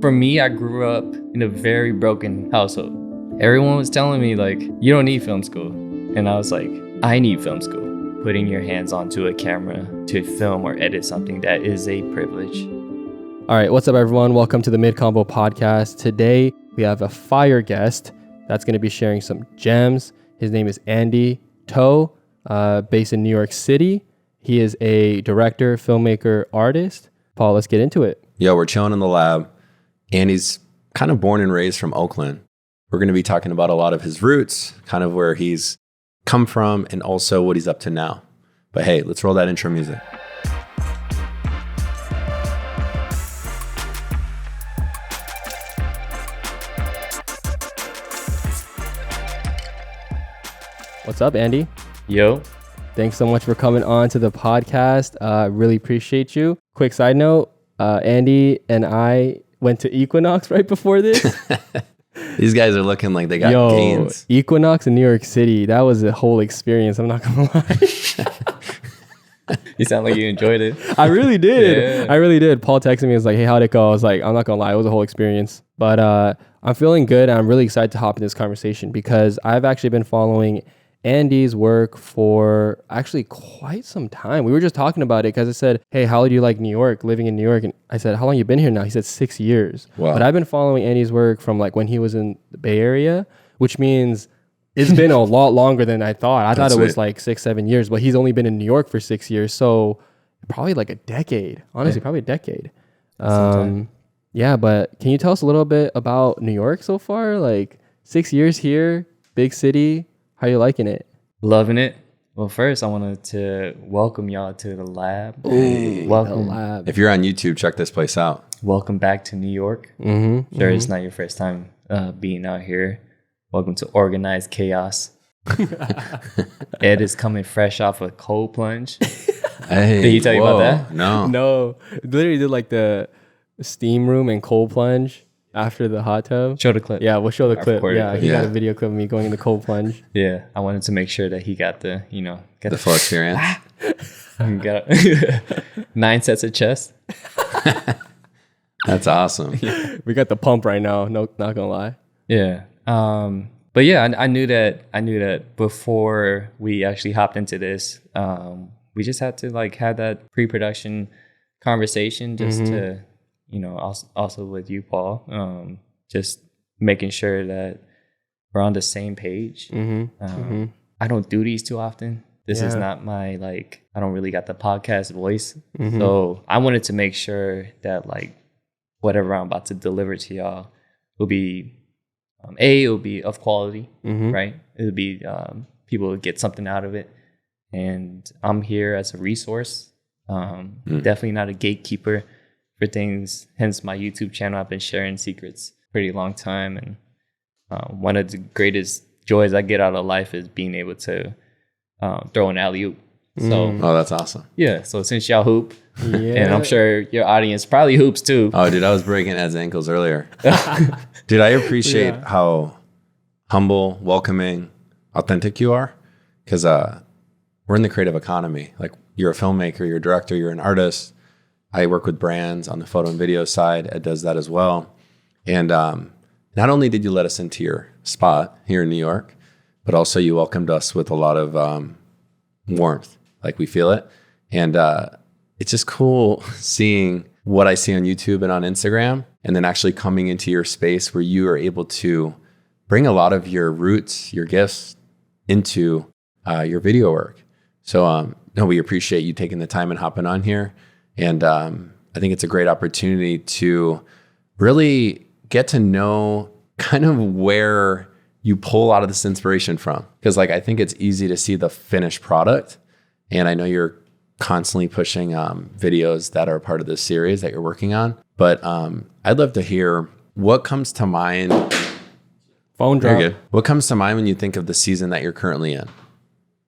For me, I grew up in a very broken household. Everyone was telling me like, you don't need film school. And I was like, I need film school. Putting your hands onto a camera to film or edit something, that is a privilege. All right, what's up everyone? Welcome to the MIDCONVO podcast. Today, we have a fire guest that's going to be sharing some gems. His name is Andy To, based in New York City. He is a director, filmmaker, artist. Paul, let's get into it. Yo, we're chilling in the lab. Andy's kind of born and raised from Oakland. We're going to be talking about a lot of his roots, kind of where he's come from, and also what he's up to now. But hey, let's roll that intro music. What's up, Andy? Yo. Thanks so much for coming on to the podcast. Really appreciate you. Quick side note, Andy and I went to Equinox right before this. These guys are looking like they got gains. Equinox in New York City, that was a whole experience. I'm not gonna lie. You sound like you enjoyed it. I really did. Yeah. I really did. Paul texted me, was like, hey, how'd it go? I was like, I'm not gonna lie, it was a whole experience. But I'm feeling good. I'm really excited to hop in this conversation because I've actually been following Andy's work for actually quite some time. We were just talking about it because I said, hey, how do you like New York, living in New York? And I said, how long you been here now? He said 6 years. Wow. But I've been following Andy's work from like when he was in the Bay Area, which means it's been a lot longer than I thought. I thought it was like 6-7 years, but he's only been in New York for 6 years. So probably like a decade, honestly, probably a decade. Yeah, but can you tell us a little bit about New York so far? Like 6 years here, big city. How you liking it? Loving it. Well, first, I wanted to welcome y'all to the lab. Ooh, welcome. the lab. If you're on YouTube, check this place out. Welcome back to New York. It's not your first time being out here. Welcome to organized chaos. Ed is coming fresh off a cold plunge. Hey, Did he tell you about that? No. No, literally did like the steam room and cold plunge after the hot tub. Show the clip. Yeah, we'll show the clip. Yeah, he got a Yeah. video clip of me going in the cold plunge. Yeah, I wanted to make sure that he got the, The full experience. got 9 sets of chest. That's awesome. We got the pump right now. No, not gonna lie. Yeah. But yeah, I knew that before we actually hopped into this, we just had to like have that pre-production conversation just to, also with you, Paul, just making sure that we're on the same page. I don't do these too often. This is not my, I don't really got the podcast voice. So I wanted to make sure that whatever I'm about to deliver to y'all will be, it will be of quality, right? It'll be, people will get something out of it. And I'm here as a resource. Definitely not a gatekeeper for things. Hence my YouTube channel. I've been sharing secrets pretty long time. And one of the greatest joys I get out of life is being able to throw an alley-oop. So, Oh, that's awesome. yeah. So since y'all hoop, Yeah. and I'm sure your audience probably hoops too. Oh, dude, I was breaking Ed's ankles earlier. Dude, I appreciate how humble, welcoming, authentic you are. Because we're in the creative economy. Like, you're a filmmaker, you're a director, you're an artist. I work with brands on the photo and video side. Ed does that as well. And not only did you let us into your spot here in New York, but also you welcomed us with a lot of warmth. Like, we feel it. And it's just cool seeing what I see on YouTube and on Instagram, and then actually coming into your space where you are able to bring a lot of your roots, your gifts into your video work. So no, we appreciate you taking the time and hopping on here. And I think it's a great opportunity to really get to know kind of where you pull a lot of this inspiration from. Because I think it's easy to see the finished product. And I know you're constantly pushing videos that are part of this series that you're working on. But I'd love to hear what comes to mind. Phone drop. Very good. What comes to mind when you think of the season that you're currently in?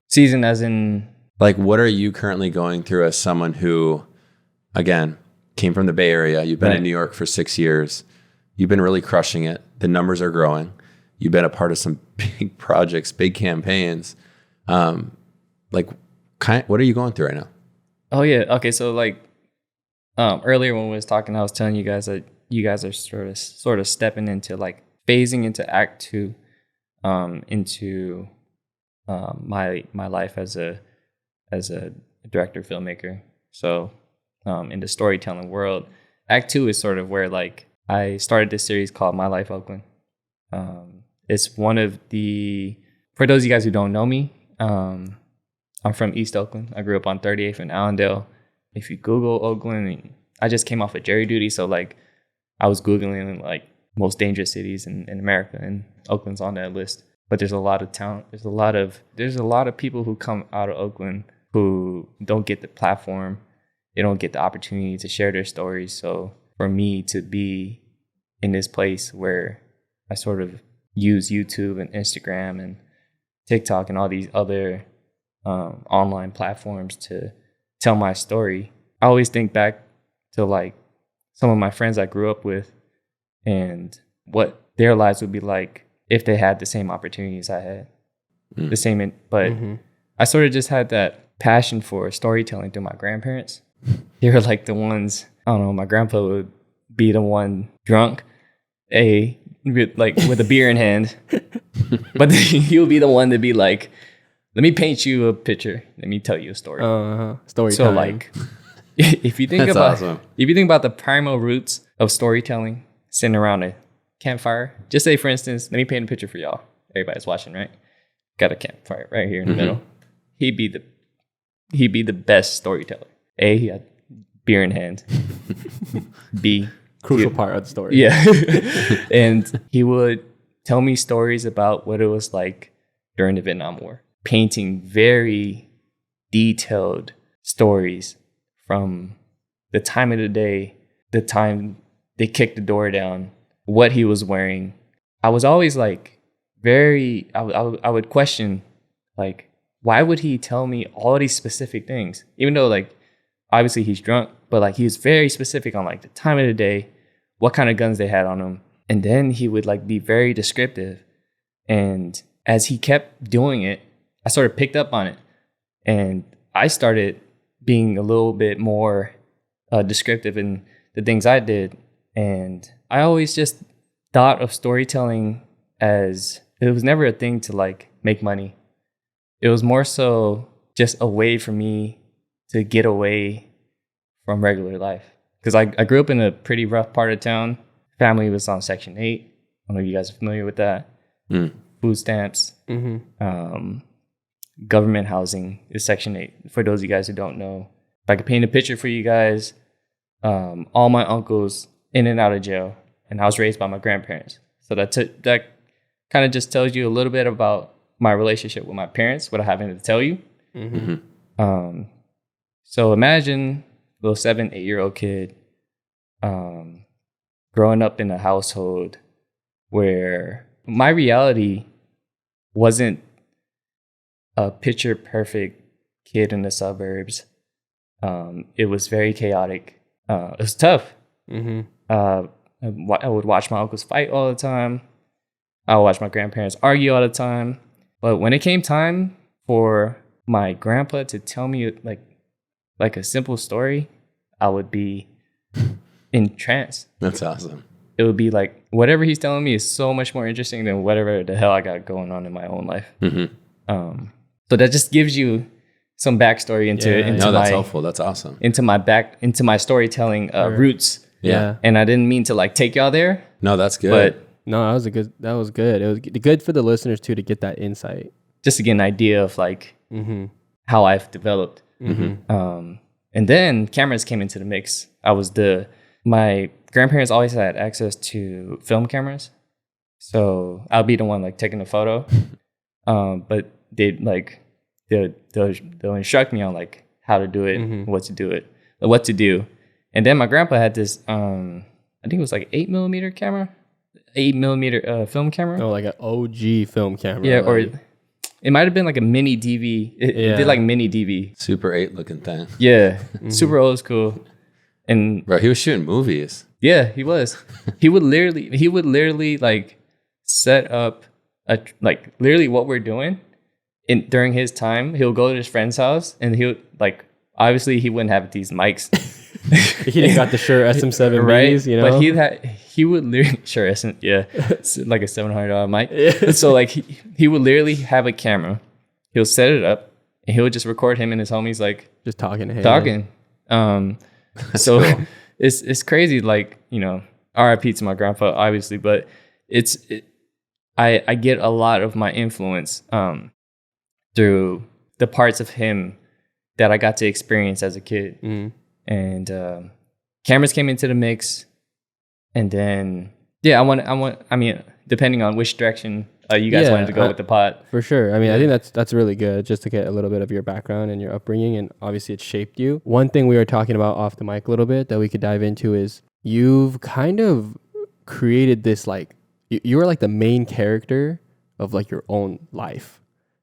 Season as in... What are you currently going through as someone who, again, came from the Bay Area? You've been in New York for 6 years. You've been really crushing it. The numbers are growing. You've been a part of some big projects, big campaigns. What are you going through right now? Oh, yeah. Okay. So earlier when we was talking, I was telling you guys that, you guys are sort of stepping into like phasing into act 2, into my life as a director filmmaker. So in the storytelling world, act 2 is sort of where like I started this series called My Life Oakland. It's one of the, for those of you guys who don't know me, I'm from East Oakland. I grew up on 38th and Allendale. If you Google Oakland, I just came off of jury duty, so like I was Googling like most dangerous cities in America, and Oakland's on that list. But there's a lot of talent. There's a lot of people who come out of Oakland who don't get the platform. They don't get the opportunity to share their stories. So for me to be in this place where I sort of use YouTube and Instagram and TikTok and all these other online platforms to tell my story, I always think back to like some of my friends I grew up with and what their lives would be like if they had the same opportunities I had. The same, but I sort of just had that passion for storytelling through my grandparents. They were like the ones, I don't know, my grandpa would be the one drunk, like with a beer in hand, but he would be the one to be like, let me paint you a picture. Let me tell you a story. Story so time. like, if you think about the primal roots of storytelling, sitting around a campfire, just say, for instance, let me paint a picture for y'all. Everybody's watching, right? Got a campfire right here in the middle. He'd be the best storyteller. A, he had beer in hand. B, Crucial part of the story. Yeah. And he would tell me stories about what it was like during the Vietnam War, painting very detailed stories from the time of the day, the time they kicked the door down, what he was wearing. I was always like I would question, like, why would he tell me all these specific things? Even though, like, obviously he's drunk, but like he was very specific on like the time of the day, what kind of guns they had on him. And then he would like be very descriptive. And as he kept doing it, I sort of picked up on it. And I started being a little bit more descriptive in the things I did. And I always just thought of storytelling as, it was never a thing to like make money. It was more so just a way for me to get away from regular life. Because I grew up in a pretty rough part of town. Family was on Section 8. I don't know if you guys are familiar with that. Food stamps. Government housing is Section 8. For those of you guys who don't know, if I could paint a picture for you guys, all my uncles in and out of jail. And I was raised by my grandparents. So that kind of just tells you a little bit about my relationship with my parents, what I haven't to tell you. So imagine a little 7-8-year-old kid growing up in a household where my reality wasn't a picture perfect kid in the suburbs. It was very chaotic. It was tough. I would watch my uncles fight all the time. I would watch my grandparents argue all the time. But when it came time for my grandpa to tell me like a simple story, I would be in trance. That's awesome. It would be like, whatever he's telling me is so much more interesting than whatever the hell I got going on in my own life. So that just gives you some backstory into that's helpful. That's awesome. Into my storytelling roots. Yeah. And I didn't mean to like take y'all there. No, that's good. But no, that was good. It was good for the listeners too to get that insight. Just to get an idea of like how I've developed. And then cameras came into the mix. My grandparents always had access to film cameras. So I'll be the one like taking the photo. But they'll instruct me on like how to do it, what to do. And then my grandpa had this, I think it was like 8mm camera, 8mm film camera. Oh, like an OG film camera. Yeah, or it might have been like a mini DV. It did like mini DV. Super 8 looking thing. Yeah, super old school. And bro, he was shooting movies. Yeah, he was. He would literally like set up literally what we're doing. During his time, he'll go to his friend's house and he'll like, obviously he wouldn't have these mics He didn't got the shirt SM7Bs, right? you know. But he would literally it's like a $700 mic. So like he would literally have a camera. He'll set it up and he'll just record him and his homies like just talking to him. So cool. it's crazy. Like, you know, RIP to my grandpa, obviously, but I get a lot of my influence through the parts of him that I got to experience as a kid. And cameras came into the mix, and then I mean, depending on which direction you guys wanted to go with the pod. For sure. I mean, I think that's really good just to get a little bit of your background and your upbringing, and obviously it shaped you. One thing we were talking about off the mic a little bit that we could dive into is you've kind of created this, like, you are like the main character of like your own life.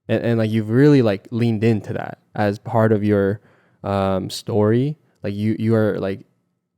And like you've really like leaned into that as part of your story. Like you are like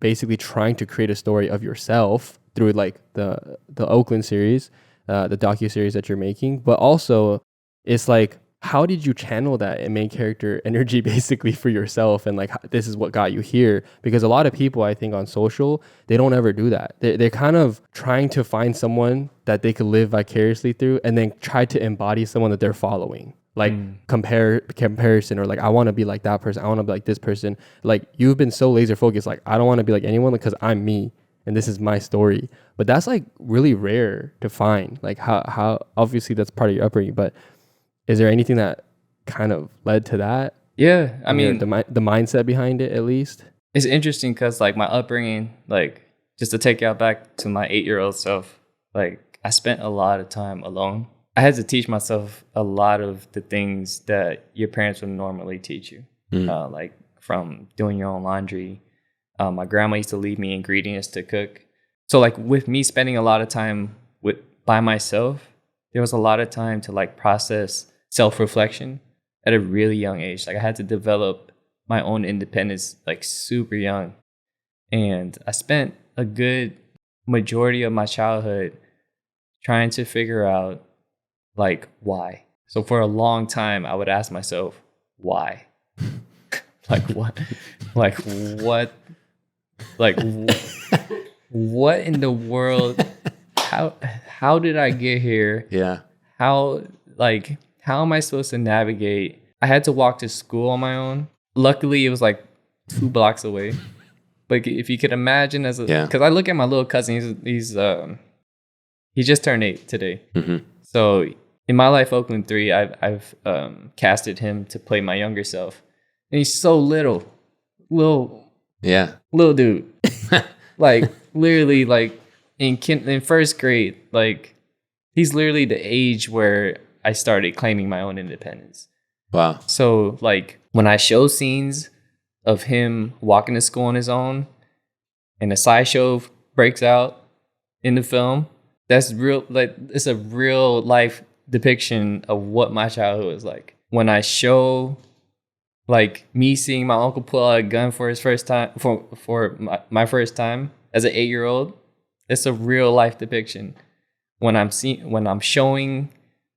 basically trying to create a story of yourself through like the Oakland series, the docu-series that you're making. But also it's like, how did you channel that main character energy basically for yourself? And like, this is what got you here. Because a lot of people, I think on social, they don't ever do that. They're kind of trying to find someone that they could live vicariously through and then try to embody someone that they're following. Like comparison, or like, I want to be like that person. I want to be like this person. Like, you've been so laser focused. Like, I don't want to be like anyone because I'm me and this is my story. But that's like really rare to find. Like how obviously that's part of your upbringing, but is there anything that kind of led to that? Yeah, I mean, the mindset behind it, at least. It's interesting because like my upbringing, like just to take y'all back to my 8-year-old self, like I spent a lot of time alone. I had to teach myself a lot of the things that your parents would normally teach you, like from doing your own laundry. My grandma used to leave me ingredients to cook. So like with me spending a lot of time by myself, there was a lot of time to like process self-reflection at a really young age. Like I had to develop my own independence like super young. And I spent a good majority of my childhood trying to figure out like why. So for a long time, I would ask myself, why? Like what? Like what? Like what in the world? How did I get here? Yeah. How am I supposed to navigate? I had to walk to school on my own. Luckily, it was like 2 blocks away. But if you could imagine, because I look at my little cousin, he just turned 8 today. So in My Life Oakland 3, I've casted him to play my younger self, and he's so little dude, like literally like in first grade, like he's literally the age where I started claiming my own independence. Wow. So like when I show scenes of him walking to school on his own and a sideshow breaks out in the film, that's real. Like it's a real life depiction of what my childhood was like. When I show like me seeing my uncle pull out a gun for his first time, for my first time as an 8-year-old, it's a real life depiction. When I'm showing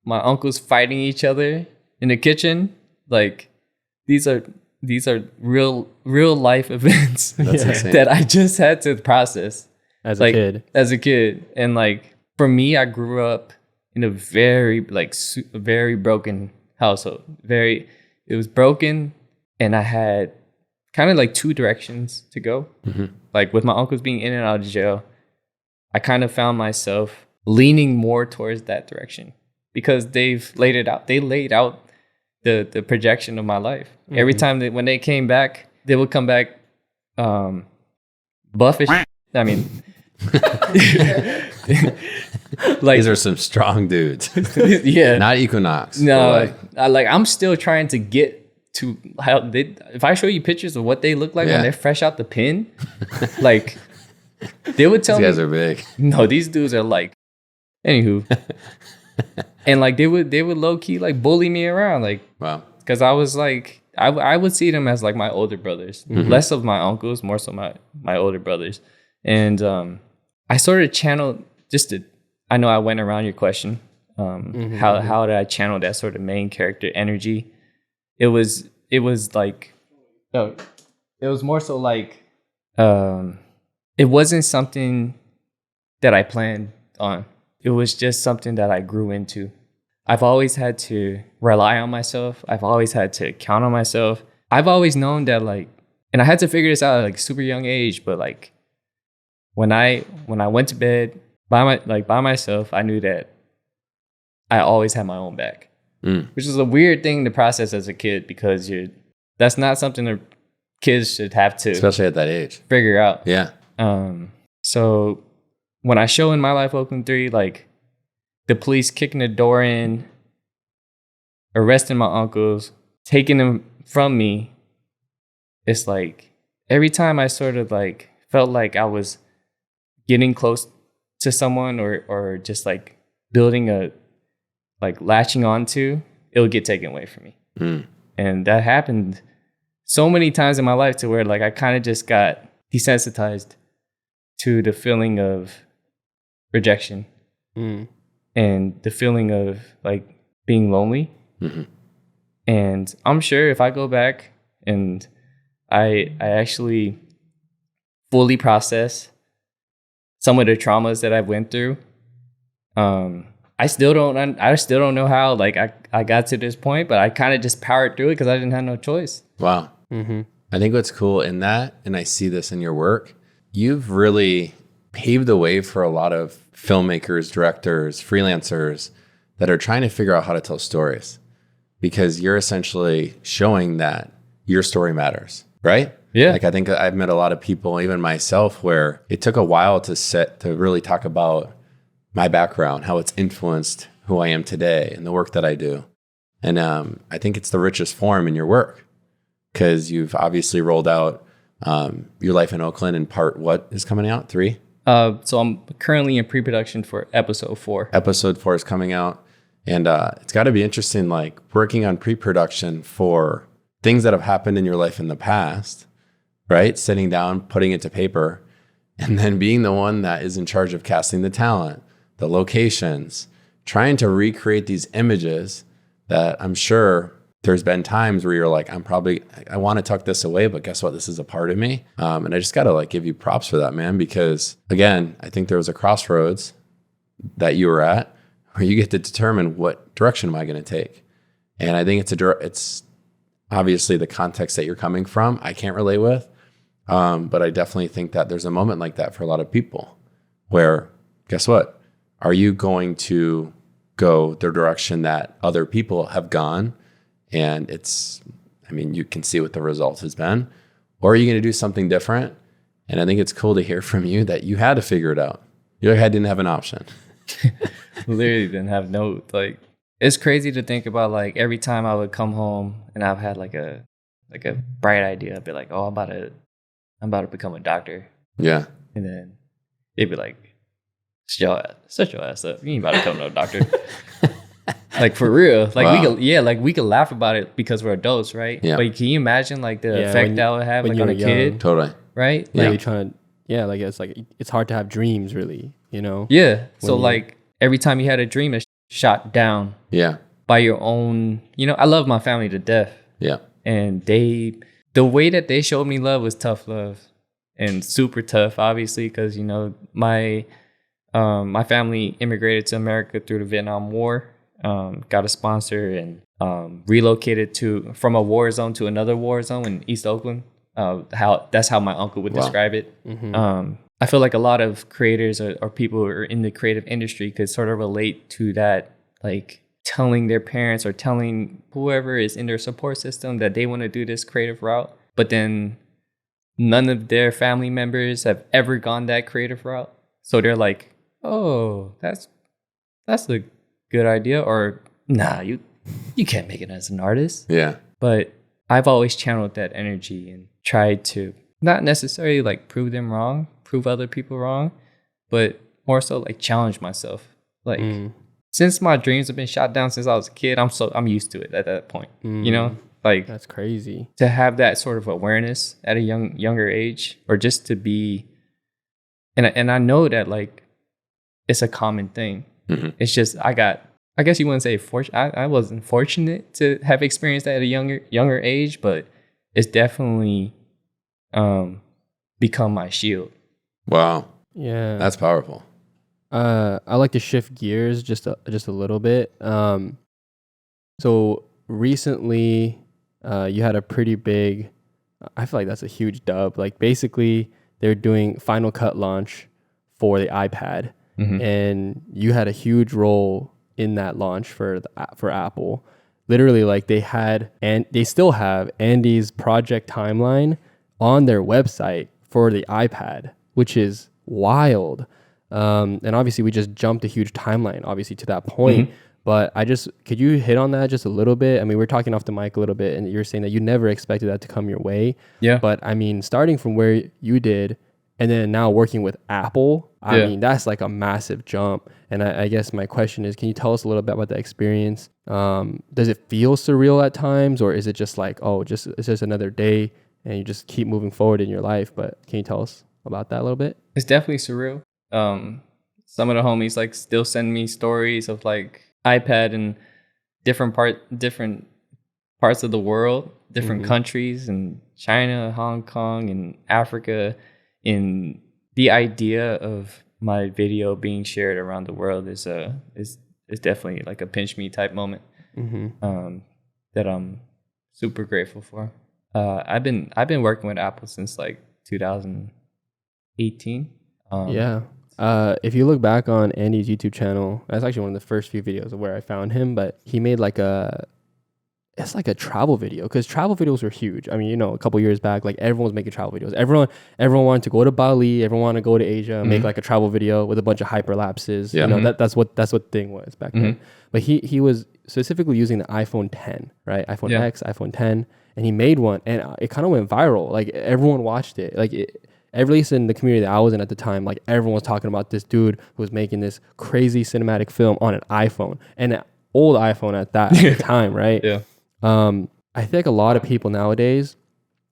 my uncles fighting each other in the kitchen, like these are real life events that I just had to process as a kid. And like for me, I grew up in a very very broken household. It was broken, and I had kind of like 2 directions to go. Like with my uncles being in and out of jail, I kind of found myself leaning more towards that direction because they've laid it out. They laid out the projection of my life. Every time when they came back, they would come back buffish. I mean, like these are some strong dudes. Yeah, not Equinox. No, I'm still trying to get to how they. If I show you pictures of what they look like when they're fresh out the pen, like they would tell me, these guys are big. No, these dudes are like, anywho, and like they would low key like bully me around, like, wow, because I was like, I would see them as like my older brothers, less of my uncles, more so my older brothers, and I sort of channeled I know I went around your question. How did I channel that sort of main character energy? It was like, it was more so like it wasn't something that I planned on. It was just something that I grew into. I've always had to rely on myself. I've always had to count on myself. I've always known that, like, and I had to figure this out at like super young age, but like when I went to bed by myself, I knew that I always had my own back. Which is a weird thing to process as a kid, because that's not something that kids should have to, especially at that age, figure out. Yeah. So when I show in My Life Oakland 3, like the police kicking the door in, arresting my uncles, taking them from me, it's like every time I sort of like felt like I was getting close to someone or just like building a, like latching onto, it would get taken away from me. And that happened so many times in my life to where like I kind of just got desensitized to the feeling of rejection and the feeling of like being lonely. And I'm sure if I go back and I actually fully process some of the traumas that I went through, I still don't know how like I got to this point, but I kind of just powered through it because I didn't have no choice. Wow. I think what's cool in that, and I see this in your work, you've really paved the way for a lot of filmmakers, directors, freelancers that are trying to figure out how to tell stories, because you're essentially showing that your story matters, right? Yeah. Like I think I've met a lot of people, even myself, where it took a while to really talk about my background, how it's influenced who I am today and the work that I do. And I think it's the richest form in your work, because you've obviously rolled out Your Life in Oakland, and part what is coming out? 3? So I'm currently in pre-production for episode 4. Episode 4 is coming out. And it's got to be interesting, like working on pre-production for things that have happened in your life in the past, right? Sitting down, putting it to paper, and then being the one that is in charge of casting the talent, the locations, trying to recreate these images that I'm sure there's been times where you're like, I want to tuck this away, but guess what? This is a part of me. And I just got to like give you props for that, man, because again, I think there was a crossroads that you were at where you get to determine what direction am I going to take. And I think it's obviously the context that you're coming from, I can't relate with. But I definitely think that there's a moment like that for a lot of people where, guess what? Are you going to go the direction that other people have gone? And you can see what the result has been. Or are you going to do something different? And I think it's cool to hear from you that you had to figure it out. You didn't have an option. Literally didn't have no, like, it's crazy to think about, like, every time I would come home and I've had like a bright idea, I'd be like, oh, I'm about to become a doctor. Yeah. And then it'd be like, shut your ass up. You ain't about to become no doctor. Like, for real. Like, wow. we could laugh about it because we're adults, right? Yeah. But can you imagine like the effect that would have like on a kid? Totally. Right? Yeah. Like, You're trying to, like it's hard to have dreams, really, you know? Yeah. So like every time you had a dream, it's shot down. Yeah. By your own, I love my family to death. Yeah. And the way that they showed me love was tough love, and super tough, obviously, because, my family immigrated to America through the Vietnam War, got a sponsor, and relocated from a war zone to another war zone in East Oakland. That's how my uncle would describe it. Mm-hmm. I feel like a lot of creators or people who are in the creative industry could sort of relate to that, like telling their parents or telling whoever is in their support system that they want to do this creative route, but then none of their family members have ever gone that creative route. So they're like, oh, that's a good idea, or nah, you can't make it as an artist. Yeah. But I've always channeled that energy and tried to not necessarily like prove other people wrong, but more so like challenge myself. Like since my dreams have been shot down since I was a kid, I'm used to it at that point. Like that's crazy to have that sort of awareness at a younger age, or just to be, and I know that like it's a common thing. Mm-hmm. It's just I guess you wouldn't say I wasn't fortunate to have experienced that at a younger age, but it's definitely become my shield. Wow. Yeah. That's powerful. I like to shift gears just a little bit. So recently, you had a pretty big. I feel like that's a huge dub. Like basically, they're doing Final Cut launch for the iPad, and you had a huge role in that launch for Apple. Literally, like they had and they still have Andy's project timeline on their website for the iPad, which is wild. And obviously we just jumped a huge timeline, obviously, to that point. But could you hit on that just a little bit? I mean, we're talking off the mic a little bit, and you're saying that you never expected that to come your way. Yeah. But I mean, starting from where you did, and then now working with Apple, I mean, that's like a massive jump. And I guess my question is, can you tell us a little bit about the experience? Does it feel surreal at times, or is it just like, it's just another day, and you just keep moving forward in your life? But can you tell us about that a little bit? It's definitely surreal. Some of the homies like still send me stories of like iPad in different parts of the world, different countries, in China, Hong Kong, and Africa. And the idea of my video being shared around the world is definitely like a pinch me type moment that I'm super grateful for. I've been working with Apple since like 2018. If you look back on Andy's YouTube channel, that's actually one of the first few videos of where I found him, but he made it's like a travel video, because travel videos were huge. I mean, a couple years back, like everyone was making travel videos. Everyone wanted to go to Bali. Everyone wanted to go to Asia, make like a travel video with a bunch of hyperlapses. Yeah. That's what the thing was back then. But he was specifically using the iPhone 10, right? iPhone X, iPhone 10, and he made one, and it kind of went viral. Like everyone watched it. Like at least in the community that I was in at the time, like everyone was talking about this dude who was making this crazy cinematic film on an iPhone, and an old iPhone at the time, right? Yeah. I think a lot of people nowadays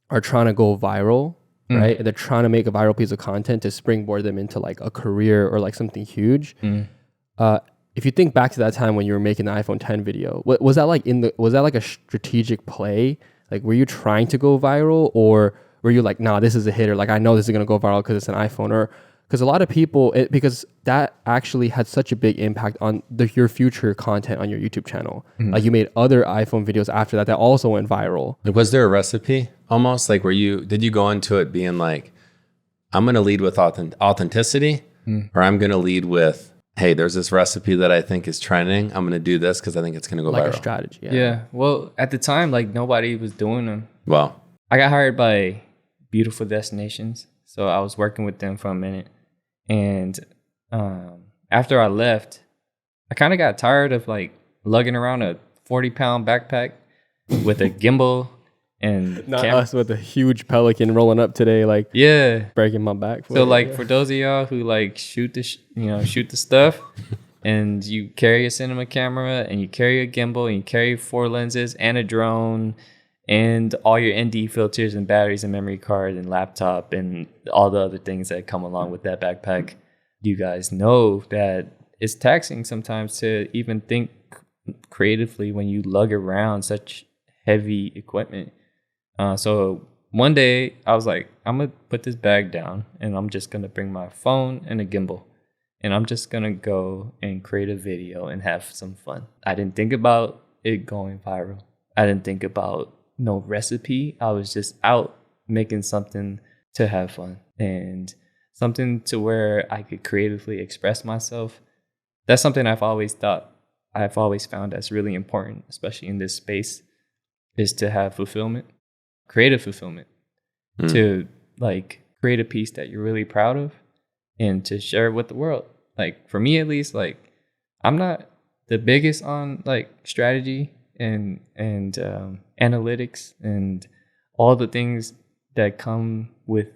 are trying to go viral, right? And they're trying to make a viral piece of content to springboard them into like a career or like something huge. If you think back to that time when you were making the iPhone 10 video, was that like a strategic play? Like, were you trying to go viral, or were you like, nah, this is a hitter, like I know this is gonna go viral because it's an iPhone? Or because a lot of people, because that actually had such a big impact on your future content on your YouTube channel. Like you made other iPhone videos after that also went viral. Like, was there a recipe almost? Like, did you go into it being like, I'm going to lead with authenticity, or I'm going to lead with, hey, there's this recipe that I think is trending. I'm going to do this because I think it's going to go like viral. A strategy. Yeah. Well, at the time, like nobody was doing them. Well, I got hired by Beautiful Destinations, so I was working with them for a minute. And after I left, I kind of got tired of like lugging around a 40-pound backpack with a gimbal and not us with a huge Pelican rolling up today, like breaking my back. So like for those of y'all who like shoot the stuff, and you carry a cinema camera and you carry a gimbal and you carry 4 lenses and a drone and all your ND filters and batteries and memory card and laptop and all the other things that come along with that backpack, you guys know that it's taxing sometimes to even think creatively when you lug around such heavy equipment. So one day I was like, I'm going to put this bag down and I'm just going to bring my phone and a gimbal, and I'm just going to go and create a video and have some fun. I didn't think about it going viral. I didn't think about no recipe. I was just out making something to have fun and something to where I could creatively express myself. That's something I've always found that's really important, especially in this space, is to have fulfillment, creative fulfillment, to like create a piece that you're really proud of and to share it with the world. Like for me, at least, like I'm not the biggest on like strategy and analytics and all the things that come with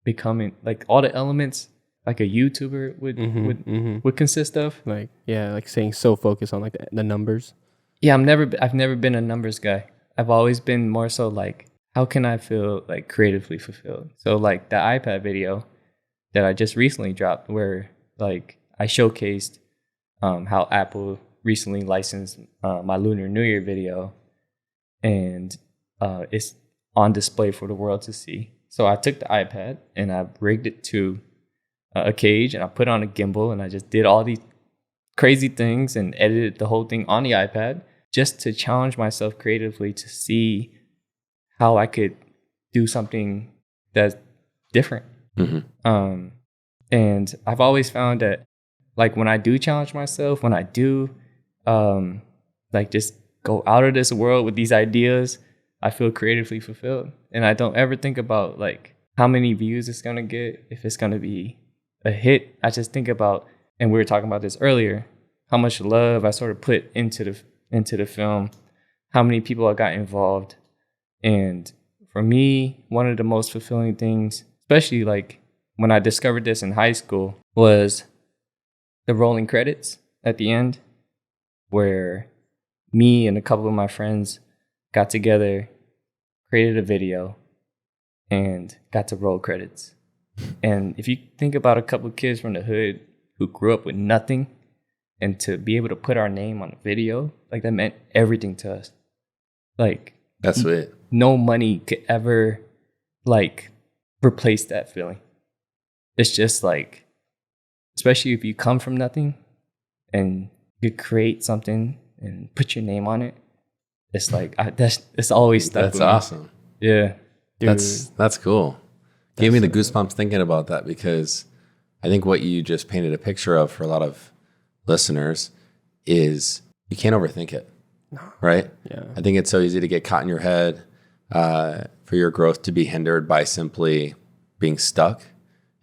becoming, like all the elements like a YouTuber would consist of. Like saying so focused on like the numbers. Yeah, I've never been a numbers guy. I've always been more so like, how can I feel like creatively fulfilled? So like the iPad video that I just recently dropped, where like I showcased how Apple recently licensed my Lunar New Year video, and it's on display for the world to see. So I took the iPad and I rigged it to a cage, and I put on a gimbal, and I just did all these crazy things and edited the whole thing on the iPad just to challenge myself creatively to see how I could do something that's different. And I've always found that, like, when I do challenge myself, when I do like just go out of this world with these ideas, I feel creatively fulfilled. And I don't ever think about like how many views it's gonna get, if it's gonna be a hit. I just think about, and we were talking about this earlier, how much love I sort of put into the film, how many people I got involved. And for me, one of the most fulfilling things, especially like when I discovered this in high school, was the rolling credits at the end, where me and a couple of my friends got together, created a video, and got to roll credits. And if you think about a couple of kids from the hood who grew up with nothing, and to be able to put our name on a video, like, that meant everything to us. Like, that's sweet. No money could ever like replace that feeling. It's just like, especially if you come from nothing and you create something and put your name on it, it's like it's always stuck. That's awesome. Yeah, Dude. That's cool. Gave me the goosebumps thinking about that, because I think what you just painted a picture of for a lot of listeners is you can't overthink it, right? Yeah. I think it's so easy to get caught in your head, for your growth to be hindered by simply being stuck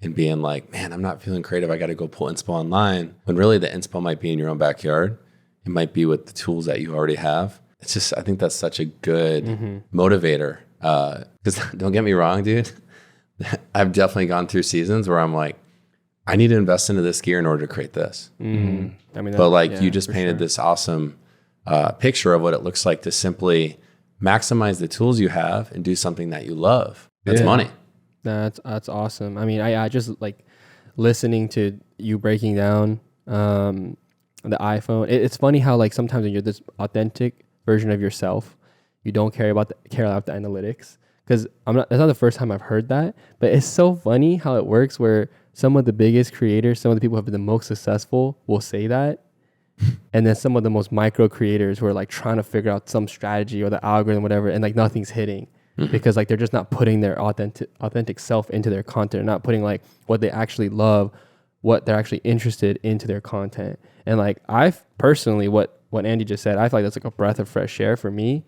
and being like, man, I'm not feeling creative. I got to go pull inspo online. When really the inspo might be in your own backyard. It might be with the tools that you already have. It's just, I think that's such a good motivator. Because don't get me wrong, dude. I've definitely gone through seasons where I'm like, I need to invest into this gear in order to create this. I mean, But like, you just painted this awesome picture of what it looks like to simply maximize the tools you have and do something that you love. That's money. That's awesome. I mean, I just like listening to you breaking down the iPhone. It's funny how like sometimes when you're this authentic version of yourself, you don't care about the analytics. Because that's not the first time I've heard that, but it's so funny how it works where some of the biggest creators, some of the people who have been the most successful will say that. And then some of the most micro creators who are like trying to figure out some strategy or the algorithm, whatever, and like nothing's hitting because like they're just not putting their authentic self into their content, not putting like what they actually love, what they're actually interested into their content. And like I personally, what Andy just said, I feel like that's like a breath of fresh air for me.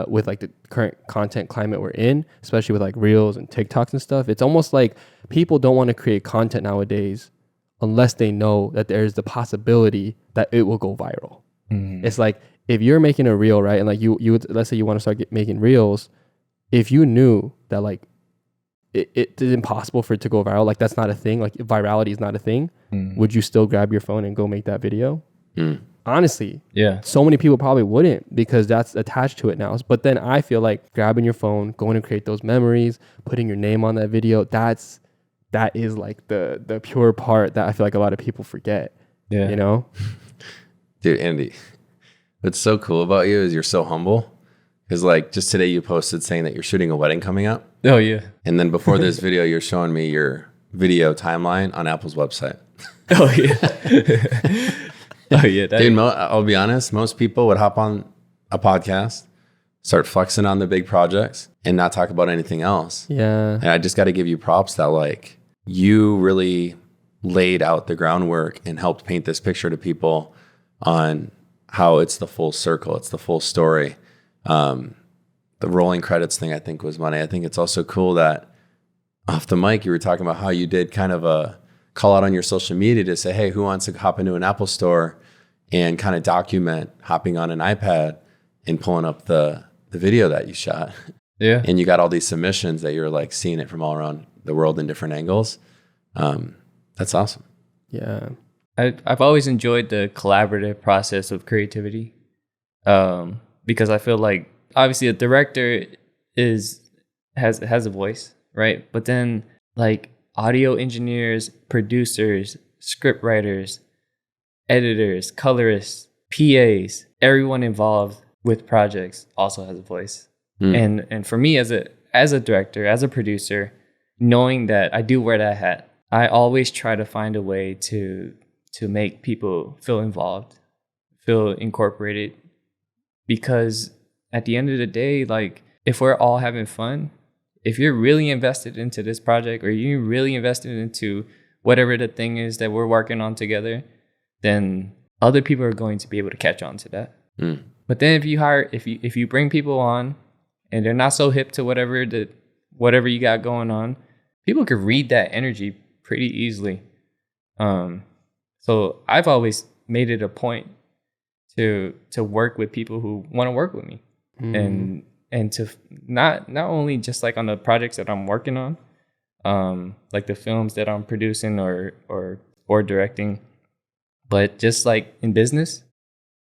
With like the current content climate we're in, especially with like reels and TikToks and stuff, it's almost like people don't want to create content nowadays unless they know that there's the possibility that it will go viral. It's like if you're making a reel, right, and like you would, let's say you want to start making reels, if you knew that like it's impossible for it to go viral, like that's not a thing, like virality is not a thing, would you still grab your phone and go make that video? Honestly, so many people probably wouldn't because that's attached to it now. But then I feel like grabbing your phone, going to create those memories, putting your name on that video, that is like the pure part that I feel like a lot of people forget. Yeah, you know, dude, Andy, what's so cool about you is you're so humble. Because like just today you posted saying that you're shooting a wedding coming up. Oh yeah. And then before this video, you're showing me your video timeline on Apple's website. Oh yeah. Oh yeah, dude. I'll be honest. Most people would hop on a podcast, start flexing on the big projects, and not talk about anything else. Yeah. And I just got to give you props that like you really laid out the groundwork and helped paint this picture to people on how it's the full circle, it's the full story. The rolling credits thing I think was money. I think it's also cool that off the mic you were talking about how you did kind of a call out on your social media to say, hey, who wants to hop into an Apple store and kind of document hopping on an iPad and pulling up the video that you shot. Yeah. And you got all these submissions that you're like seeing it from all around the world in different angles. That's awesome. Yeah. I've always enjoyed the collaborative process of creativity. Because I feel like obviously a director has a voice, right? But then like audio engineers, producers, script writers, editors, colorists, PAs, everyone involved with projects also has a voice. And for me as as a director, as a producer, knowing that I do wear that hat, I always try to find a way to make people feel involved, feel incorporated, because at the end of the day, like, if we're all having fun, if you're really invested into this project or you're really invested into whatever the thing is that we're working on together, then other people are going to be able to catch on to that. But then if you bring people on and they're not so hip to whatever you got going on, people could read that energy pretty easily. So I've always made it a point to work with people who want to work with me, and to not only just like on the projects that I'm working on, like the films that I'm producing or directing, but just like in business,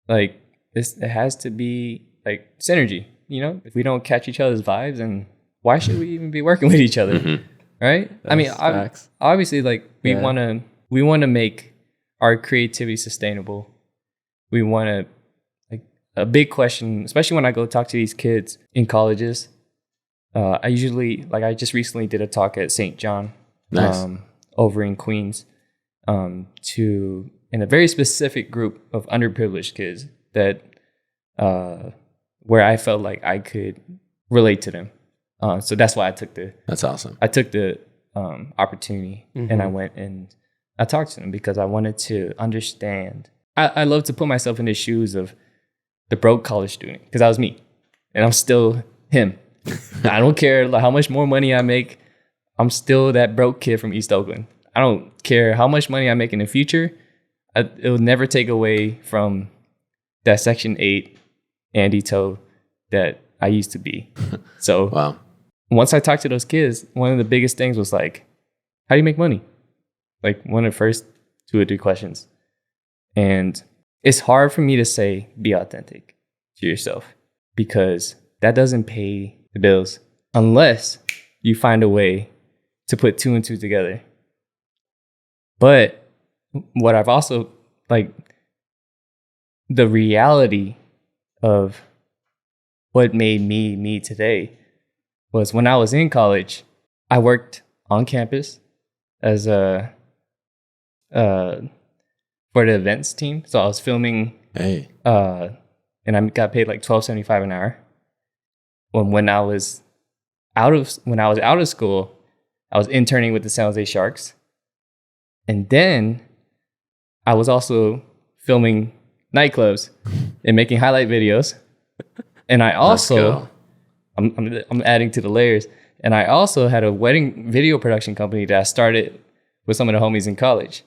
like it has to be like synergy. You know, if we don't catch each other's vibes, and why should we even be working with each other? Right? I mean, obviously, like we want to make our creativity sustainable. We want to, like, a big question, especially when I go talk to these kids in colleges. I just recently did a talk at St. John, over in Queens, in a very specific group of underprivileged kids that, where I felt like I could relate to them. So that's why that's awesome. I took the opportunity, and I went and I talked to them because I wanted to understand. I love to put myself in the shoes of the broke college student, because that was me, and I'm still him. I don't care how much more money I make. I'm still that broke kid from East Oakland. I don't care how much money I make in the future. It will never take away from that Section 8 Andy Toe that I used to be. So once I talked to those kids, one of the biggest things was like, how do you make money? Like one of the first 2 or 3 questions. And it's hard for me to say, be authentic to yourself, because that doesn't pay the bills unless you find a way to put 2 and 2 together. But what I've also, like, the reality of what made me today was when I was in college, I worked on campus as for the events team. So I was filming, and I got paid like $12.75 an hour. When I was out of school, I was interning with the San Jose Sharks, and then I was also filming nightclubs and making highlight videos. And I also, I'm adding to the layers. And I also had a wedding video production company that I started with some of the homies in college.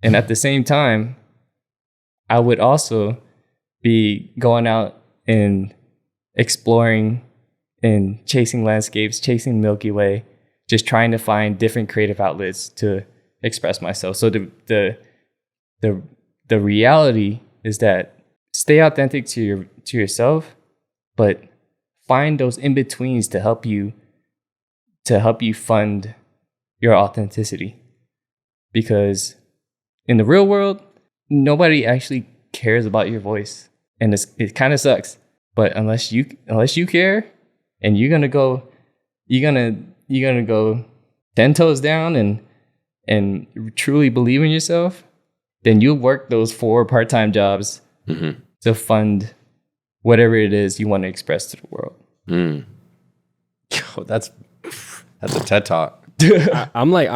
And at the same time, I would also be going out and exploring and chasing landscapes, chasing Milky Way, just trying to find different creative outlets to express myself. So the reality is that stay authentic to yourself, but find those in-betweens to help you fund your authenticity. Because in the real world, nobody actually cares about your voice, and it kind of sucks. But unless you care, and you're gonna go 10 toes down and truly believe in yourself, then you'll work those 4 part-time jobs to fund whatever it is you want to express to the world. Yo, that's a TED Talk. I'm like,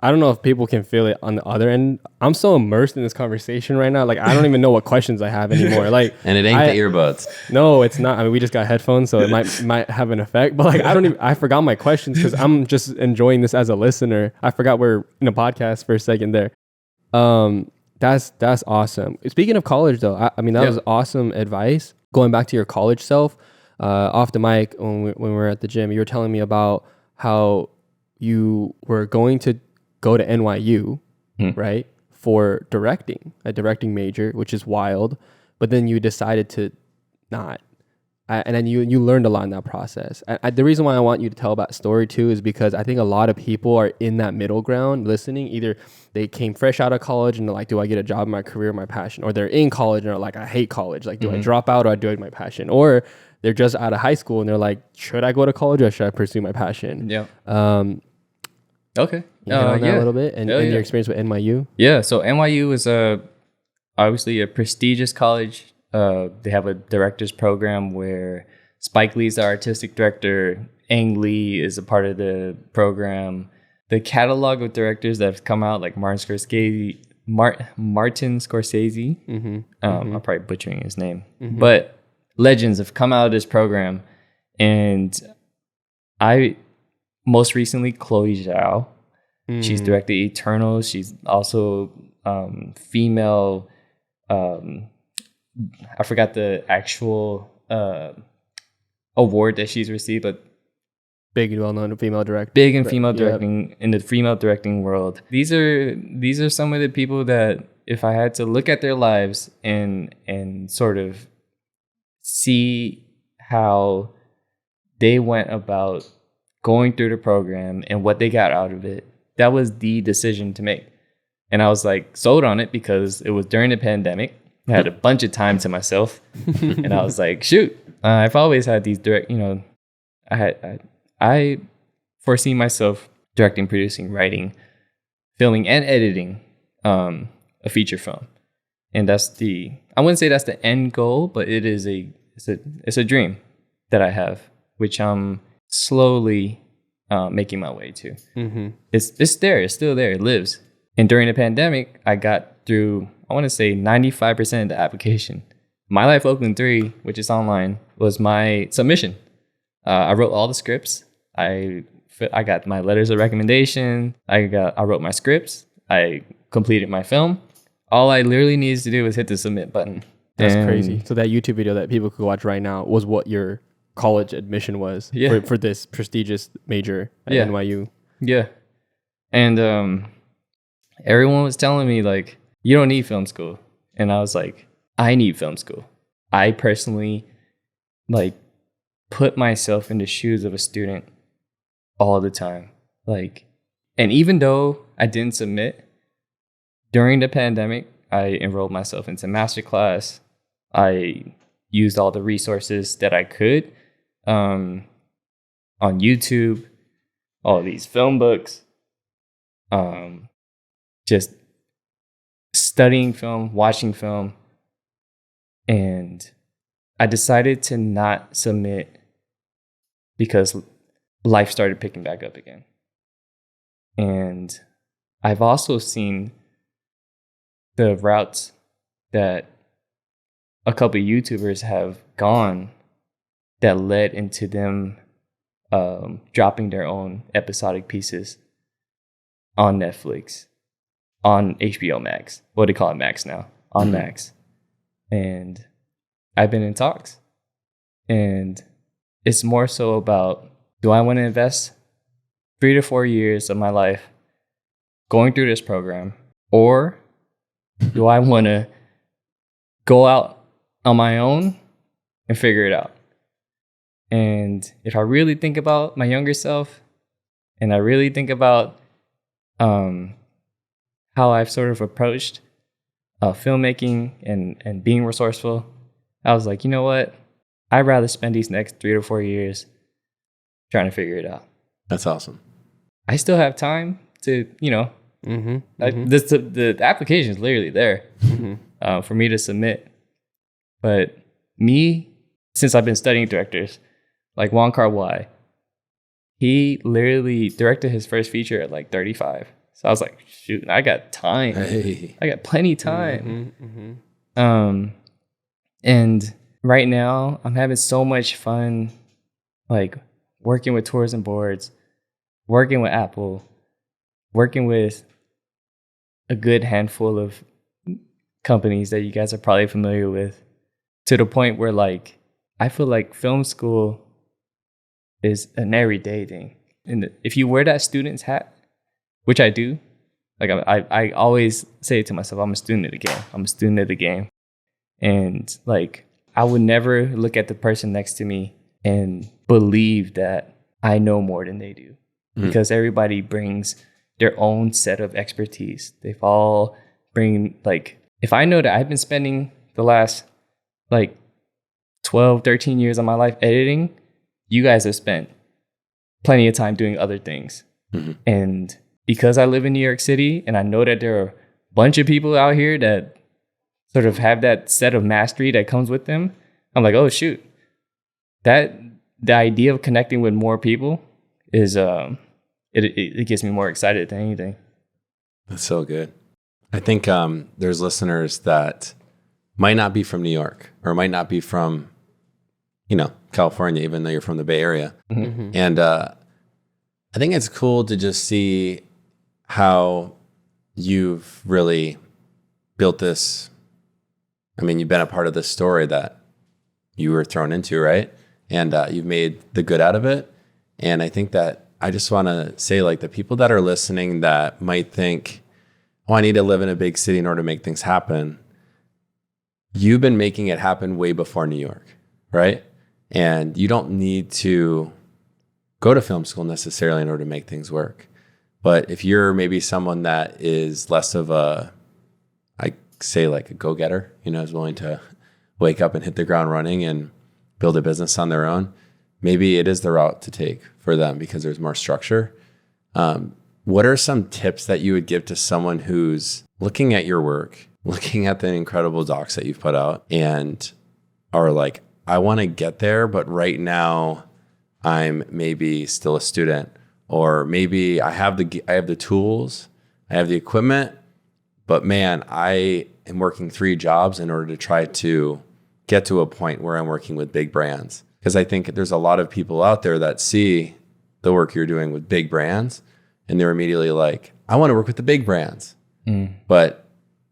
I don't know if people can feel it on the other end. I'm so immersed in this conversation right now. Like, I don't even know what questions I have anymore. Like, and it ain't the earbuds. No, it's not. I mean, we just got headphones, so it might have an effect. But like, I forgot my questions because I'm just enjoying this as a listener. I forgot we're in a podcast for a second there. That's awesome. Speaking of college, though, I mean, that was awesome advice. Going back to your college self, off the mic when we were at the gym, you were telling me about how you were going to go to NYU, right, for directing, a directing major, which is wild. But then you decided to not. And then you learned a lot in that process. The reason why I want you to tell that story too is because I think a lot of people are in that middle ground listening. Either they came fresh out of college and they're like, do I get a job in my career, my passion? Or they're in college and they're like, I hate college. Like, do I drop out or do I do my passion? Or they're just out of high school and they're like, should I go to college or should I pursue my passion? Yeah. You Okay. hit on that a little bit and your experience with NYU. Yeah. So NYU is obviously a prestigious college. They have a director's program where Spike Lee's the artistic director. Ang Lee is a part of the program. The catalog of directors that have come out, like Martin Scorsese. I'm probably butchering his name, but legends have come out of this program, and I most recently Chloe Zhao. She's directed Eternals. She's also female. I forgot the actual award that she's received, but big, well-known female director. Big in female directing in the female directing world. These are some of the people that, if I had to look at their lives and sort of see how they went about going through the program and what they got out of it, that was the decision to make. And I was like sold on it because it was during the pandemic. I had a bunch of time to myself, and I was like, shoot, I've always had these I foresee myself directing, producing, writing, filming, and editing a feature film. And I wouldn't say that's the end goal, but it's a dream that I have, which I'm slowly making my way to. It's there, it's still there, it lives. And during the pandemic, I got through, I want to say 95% of the application. My Life Oakland 3, which is online, was my submission. I wrote all the scripts. I got my letters of recommendation. I wrote my scripts. I completed my film. All I literally needed to do was hit the submit button. That's crazy. So that YouTube video that people could watch right now was what your college admission was for this prestigious major at NYU. Yeah. And everyone was telling me, like, you don't need film school. And I was like, I need film school. I personally, like, put myself in the shoes of a student all the time. Like, and even though I didn't submit, during the pandemic, I enrolled myself into masterclass. I used all the resources that I could on YouTube, all these film books, just studying film, watching film. And I decided to not submit because life started picking back up again. And I've also seen the routes that a couple of YouTubers have gone that led into them dropping their own episodic pieces on Netflix, on HBO Max. What do they call it? Max now. On Max. And I've been in talks. And it's more so about, do I want to invest 3 to 4 years of my life going through this program, or do I want to go out on my own and figure it out? And if I really think about my younger self, and I really think about how I've sort of approached filmmaking and being resourceful, I was like, you know what? I'd rather spend these next 3 to 4 years trying to figure it out. That's awesome. I still have time to, the application is literally there for me to submit. But since I've been studying directors, like Wong Kar-wai, he literally directed his first feature at like 35. So I was like, shoot, I got time. Hey. I got plenty time. And right now I'm having so much fun, like working with tourism boards, working with Apple, working with a good handful of companies that you guys are probably familiar with, to the point where, like, I feel like film school is an everyday thing. And if you wear that student's hat, which I do, like I always say to myself, I'm a student of the game. I'm a student of the game. And like, I would never look at the person next to me and believe that I know more than they do, because everybody brings their own set of expertise. They've all bring, like, if I know that I've been spending the last like 12, 13 years of my life editing, you guys have spent plenty of time doing other things. Mm-hmm. And because I live in New York City and I know that there are a bunch of people out here that sort of have that set of mastery that comes with them, I'm like, oh shoot, the idea of connecting with more people is it gets me more excited than anything. That's so good. I think there's listeners that might not be from New York or might not be from, California, even though you're from the Bay Area. Mm-hmm. And I think it's cool to just see how you've really built this. I mean, you've been a part of this story that you were thrown into, right? And you've made the good out of it. And I think that I just want to say, like, the people that are listening that might think, oh, I need to live in a big city in order to make things happen. You've been making it happen way before New York, right? And you don't need to go to film school necessarily in order to make things work. But if you're maybe someone that is less of a, I say like a go-getter, is willing to wake up and hit the ground running and build a business on their own, maybe it is the route to take for them because there's more structure. What are some tips that you would give to someone who's looking at your work, looking at the incredible docs that you've put out, and are like, I want to get there, but right now I'm maybe still a student, or maybe I have the tools, I have the equipment, but man, I am working 3 jobs in order to try to get to a point where I'm working with big brands. Because I think there's a lot of people out there that see the work you're doing with big brands, and they're immediately like, I want to work with the big brands. But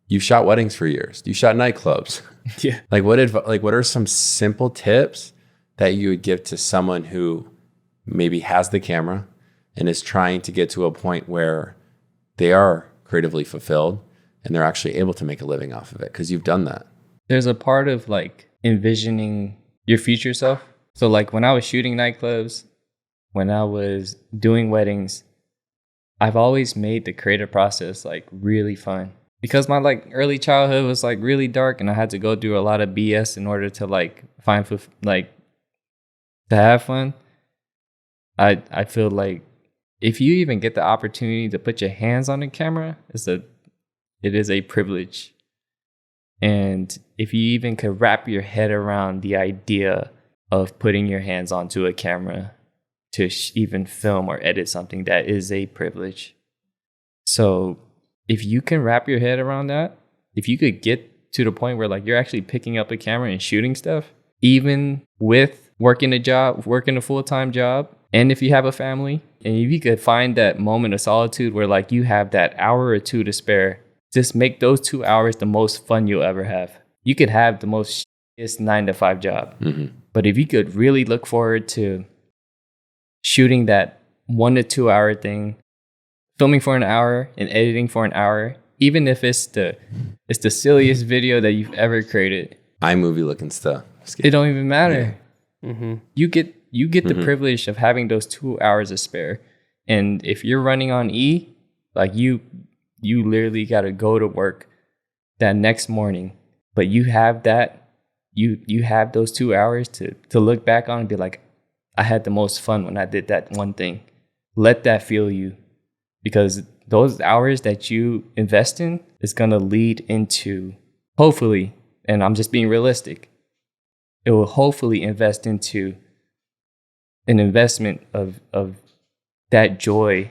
you shot weddings for years. You shot nightclubs. Yeah. What are some simple tips that you would give to someone who maybe has the camera and is trying to get to a point where they are creatively fulfilled and they're actually able to make a living off of it? Because you've done that. There's a part of like envisioning your future self. So like when I was shooting nightclubs, when I was doing weddings, I've always made the creative process like really fun. Because my like early childhood was like really dark and I had to go through a lot of BS in order to like to have fun. I feel like if you even get the opportunity to put your hands on the camera, it is a privilege. And if you even could wrap your head around the idea of putting your hands onto a camera to even film or edit something, that is a privilege. So if you can wrap your head around that, if you could get to the point where like you're actually picking up a camera and shooting stuff, even with working a full-time job, and if you have a family, and if you could find that moment of solitude where like you have that hour or 2 to spare, just make those 2 hours the most fun you'll ever have. You could have the most 9-to-5 job. Mm-hmm. But if you could really look forward to shooting that 1 to 2 hour thing, filming for an hour and editing for an hour, even if it's the silliest video that you've ever created, iMovie looking stuff, it don't even matter. Yeah. Mm-hmm. You get the privilege of having those 2 hours to spare. And if you're running on E, like you literally got to go to work that next morning, but you have that, you have those 2 hours to look back on and be like, I had the most fun when I did that one thing. Let that fuel you, because those hours that you invest in is going to lead into, hopefully, and I'm just being realistic, it will hopefully invest into an investment of that joy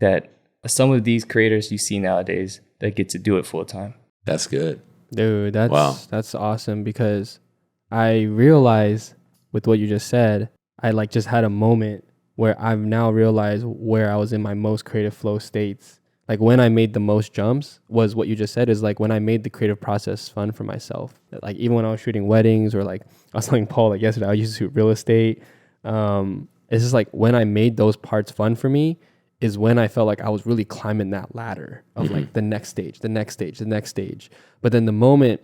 that some of these creators you see nowadays that get to do it full time. That's good. Dude, that's awesome, because I realize with what you just said, I like just had a moment where I've now realized where I was in my most creative flow states. Like when I made the most jumps was what you just said, is like when I made the creative process fun for myself. Like even when I was shooting weddings, or like I was telling Paul like yesterday, I used to shoot real estate. It's just like when I made those parts fun for me is when I felt like I was really climbing that ladder of like the next stage. But then the moment,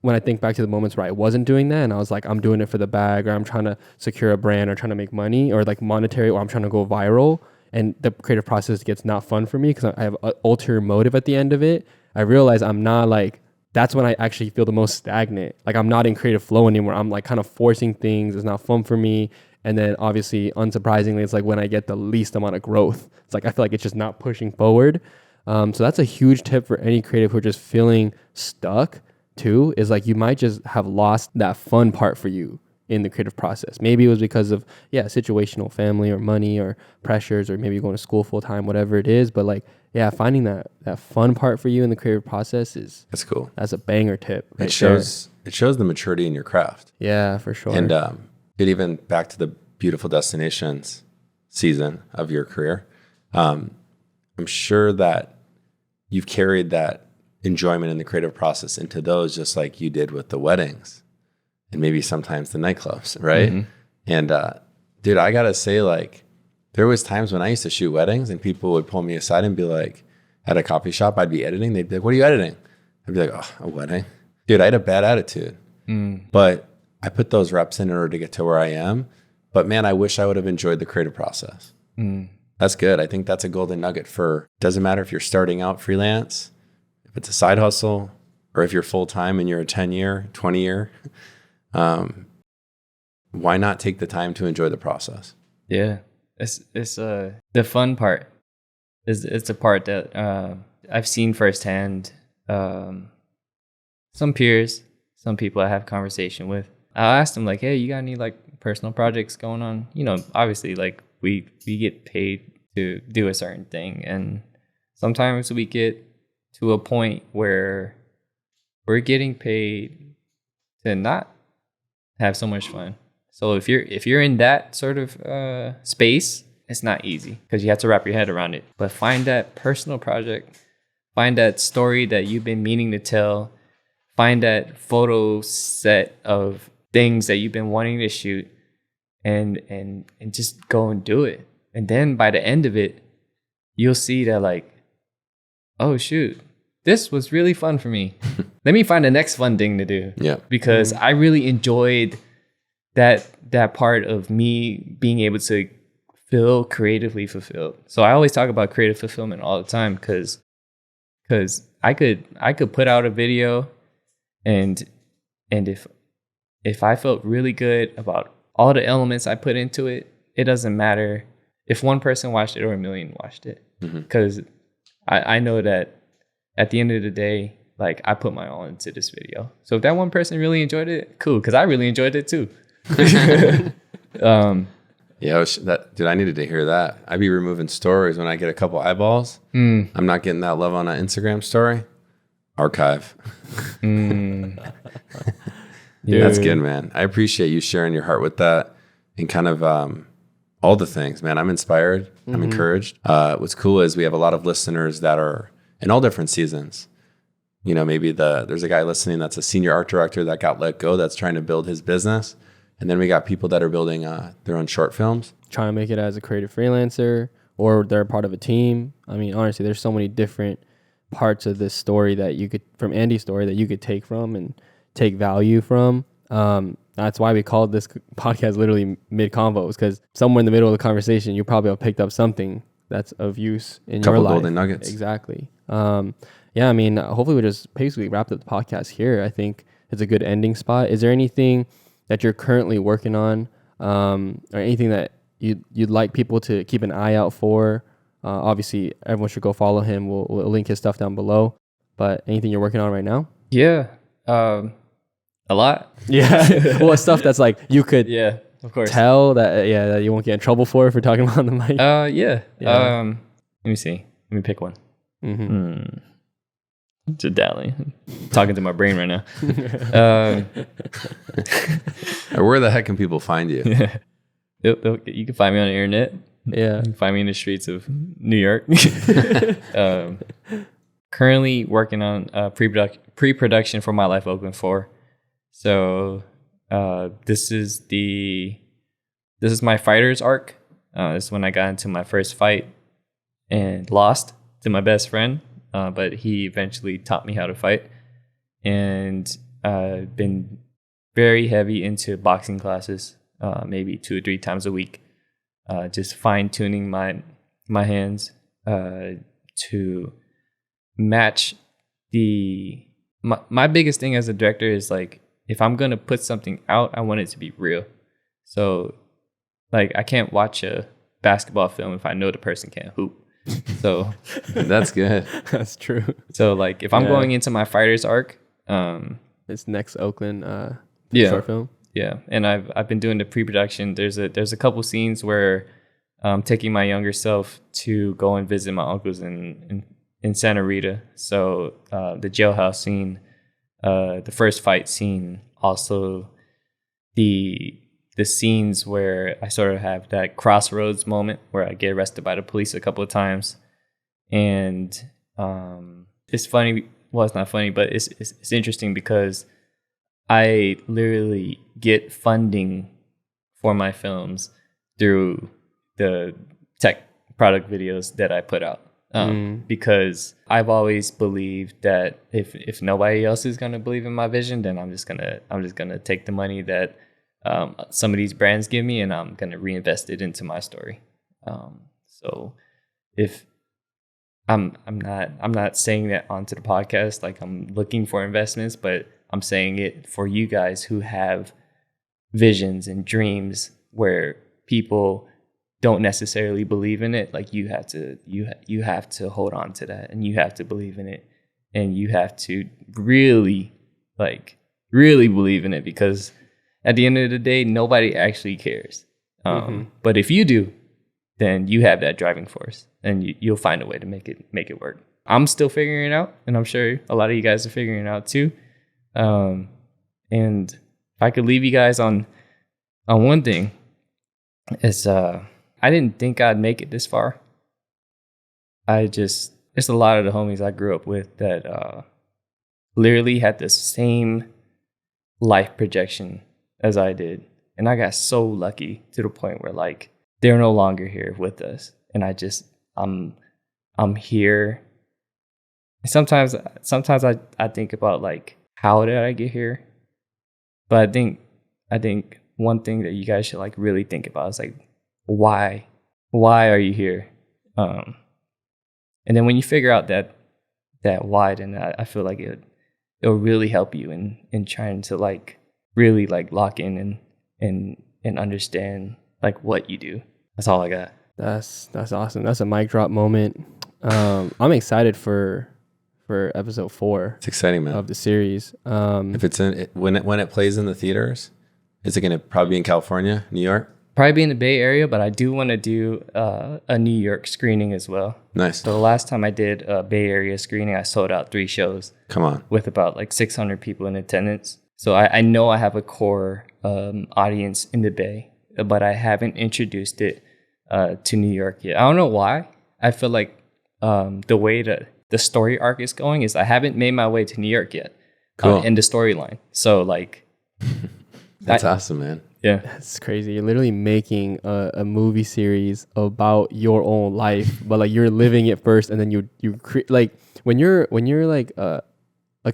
when I think back to the moments where I wasn't doing that and I was like, I'm doing it for the bag, or I'm trying to secure a brand, or trying to make money, or like monetary, or I'm trying to go viral, and the creative process gets not fun for me because I have an ulterior motive at the end of it, I realize I'm not like that's when I actually feel the most stagnant. Like I'm not in creative flow anymore. I'm like kind of forcing things. It's not fun for me. And then obviously, unsurprisingly, it's like when I get the least amount of growth. It's like I feel like it's just not pushing forward. So that's a huge tip for any creative who are just feeling stuck too, is like you might just have lost that fun part for you in the creative process. Maybe it was because of, situational family or money or pressures, or maybe you're going to school full time, whatever it is. But like, finding that fun part for you in the creative process that's cool. That's a banger tip. It shows the maturity in your craft. Yeah, for sure. And it even back to the beautiful destinations season of your career. I'm sure that you've carried that enjoyment in the creative process into those, just like you did with the weddings and maybe sometimes the nightclubs, right? Mm-hmm. And dude, I gotta say, like, there was times when I used to shoot weddings and people would pull me aside and be like, at a coffee shop, I'd be editing. They'd be like, what are you editing? I'd be like, oh, a wedding. Dude, I had a bad attitude, but I put those reps in order to get to where I am. But man, I wish I would have enjoyed the creative process. That's good. I think that's a golden nugget doesn't matter if you're starting out freelance, if it's a side hustle, or if you're full-time and you're a 10-year, 20-year, why not take the time to enjoy the process? Yeah. It's the fun part. It's the part that I've seen firsthand. Some peers, some people I have conversation with, I'll ask them like, hey, you got any like personal projects going on? You know, obviously like we get paid to do a certain thing, and sometimes we get to a point where we're getting paid to not have so much fun. So if you're in that sort of space, it's not easy because you have to wrap your head around it. But find that personal project, find that story that you've been meaning to tell, find that photo set of things that you've been wanting to shoot, and just go and do it. And then by the end of it, you'll see that like, oh shoot, this was really fun for me. Let me find the next fun thing to do. Yeah. Because I really enjoyed that part of me being able to feel creatively fulfilled. So I always talk about creative fulfillment all the time because I could put out a video and if I felt really good about all the elements I put into it, it doesn't matter if one person watched it or a million watched it. Because I know that at the end of the day, like I put my all into this video. So if that one person really enjoyed it, cool, because I really enjoyed it too. Yeah, dude, I needed to hear that. I'd be removing stories when I get a couple eyeballs. I'm not getting that love on an Instagram story. Archive. That's good, man. I appreciate you sharing your heart with that and kind of all the things, man. I'm inspired. I'm encouraged. What's cool is we have a lot of listeners that are in all different seasons. You know, maybe there's a guy listening that's a senior art director that got let go that's trying to build his business. And then we got people that are building their own short films. Trying to make it as a creative freelancer, or they're part of a team. I mean, honestly, there's so many different parts of this story that you could, from Andy's story, that you could take from and take value from. That's why we called this podcast literally MIDCONVOs, because somewhere in the middle of the conversation, you probably have picked up something that's of use in your life. Couple golden nuggets. Exactly. Yeah, I mean, hopefully we just basically wrapped up the podcast here. I think it's a good ending spot. Is there anything that you're currently working on, or anything that you'd like people to keep an eye out for? Obviously, everyone should go follow him. We'll link his stuff down below. But anything you're working on right now? Yeah, a lot. Yeah. Well, stuff that's like you could of course tell that that you won't get in trouble for talking about the mic. Yeah. Let me see. Let me pick one. Just dallying. Talking to my brain right now. Where the heck can people find you? You can find me on the internet. Yeah. You can find me in the streets of New York. Currently working on pre-production for My Life Oakland 4. So this is my fighter's arc. This is when I got into my first fight and lost to my best friend. But he eventually taught me how to fight, and I've been very heavy into boxing classes, maybe 2 or 3 times a week, just fine tuning my hands to match the my biggest thing as a director is like, if I'm gonna put something out, I want it to be real. So like I can't watch a basketball film if I know the person can't hoop. So That's good. That's true. so like if I'm going into my fighter's arc, It's next Oakland Yeah. short film. yeah, and I've been doing the pre-production. There's a couple scenes where I'm taking my younger self to go and visit my uncles in Santa Rita. So the jailhouse scene, the first fight scene, also the scenes where I sort of have that crossroads moment where I get arrested by the police a couple of times, and it's funny. Well, it's not funny, but it's interesting because I literally get funding for my films through the tech product videos that I put out. Because I've always believed that if nobody else is gonna believe in my vision, then I'm just gonna take the money that some of these brands give me, and I'm gonna reinvest it into my story. So if I'm not saying that onto the podcast like I'm looking for investments, but I'm saying it for you guys who have visions and dreams where people don't necessarily believe in it. Like you have to hold on to that, and you have to believe in it, and you have to really believe in it, because at the end of the day, nobody actually cares. But if you do, then you have that driving force, and you'll find a way to make it work. I'm still figuring it out, and I'm sure a lot of you guys are figuring it out too. And if I could leave you guys on one thing, is I didn't think I'd make it this far. There's a lot of the homies I grew up with that literally had the same life projection as I did. And I got so lucky to the point where like they're no longer here with us. And I'm here. Sometimes I think about like, how did I get here? But I think one thing that you guys should like really think about is like, why are you here? And then when you figure out that why, then I feel like it'll really help you in trying to like really like lock in and understand like what you do. That's all I got. That's awesome. That's a mic drop moment. I'm excited for episode 4. It's exciting, man. Of the series. If it's when it plays in the theaters, is it going to probably be in California, New York? Probably be in the Bay Area, but I do want to do a New York screening as well. Nice. So the last time I did a Bay Area screening, I sold out 3 shows. Come on. With about like 600 people in attendance. So I know I have a core audience in the Bay, but I haven't introduced it to New York yet. I don't know why. I feel like the way that the story arc is going is I haven't made my way to New York yet. Cool. In the storyline. So like... That's awesome, man. Yeah. That's crazy. You're literally making a movie series about your own life, but like you're living it first, and then you like when you're like a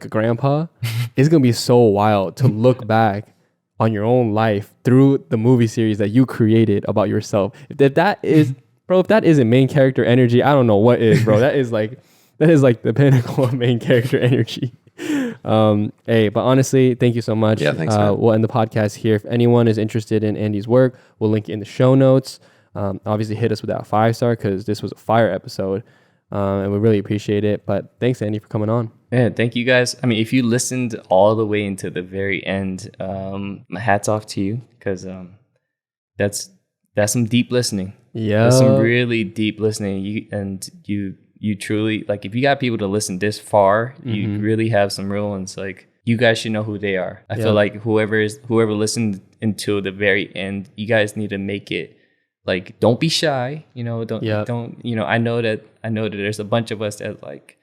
grandpa, it's gonna be so wild to look back on your own life through the movie series that you created about yourself. If that isn't main character energy, I don't know what is, bro. That is like the pinnacle of main character energy. Hey, but honestly, thank you so much. Yeah, thanks, man. We'll end the podcast here. If anyone is interested in Andy's work, we'll link it in the show notes. Obviously hit us with that 5-star because this was a fire episode, and we really appreciate it. But thanks, Andy, for coming on. Yeah, thank you guys. I mean, if you listened all the way into the very end, my hat's off to you, because that's some deep listening. Yeah, that's some really deep listening. You truly, like, if you got people to listen this far, you really have some real ones. Like, you guys should know who they are. I feel like whoever listened until the very end, you guys need to make it like, don't be shy, don't, I know that there's a bunch of us that like,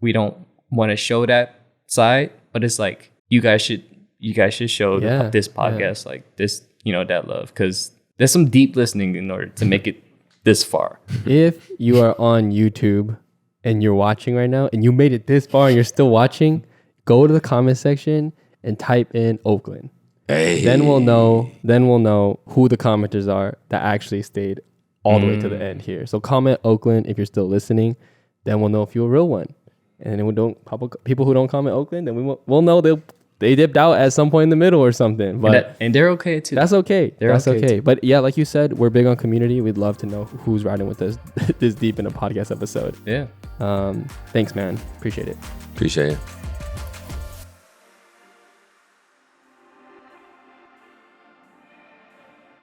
we don't want to show that side, but it's like, you guys should show this podcast, like this, that love. 'Cause there's some deep listening in order to make it this far. If you are on YouTube and you're watching right now and you made it this far and you're still watching, go to the comment section and type in Oakland. Hey. Then we'll know who the commenters are that actually stayed all the way to the end here. So comment Oakland if you're still listening. Then we'll know if you're a real one. And then people who don't comment Oakland, then we'll know they dipped out at some point in the middle or something. But and they're okay too. that's okay. That's okay okay. too. But yeah, like you said, we're big on community. We'd love to know who's riding with us this deep in a podcast episode. Yeah. Thanks, man. Appreciate it. Appreciate it.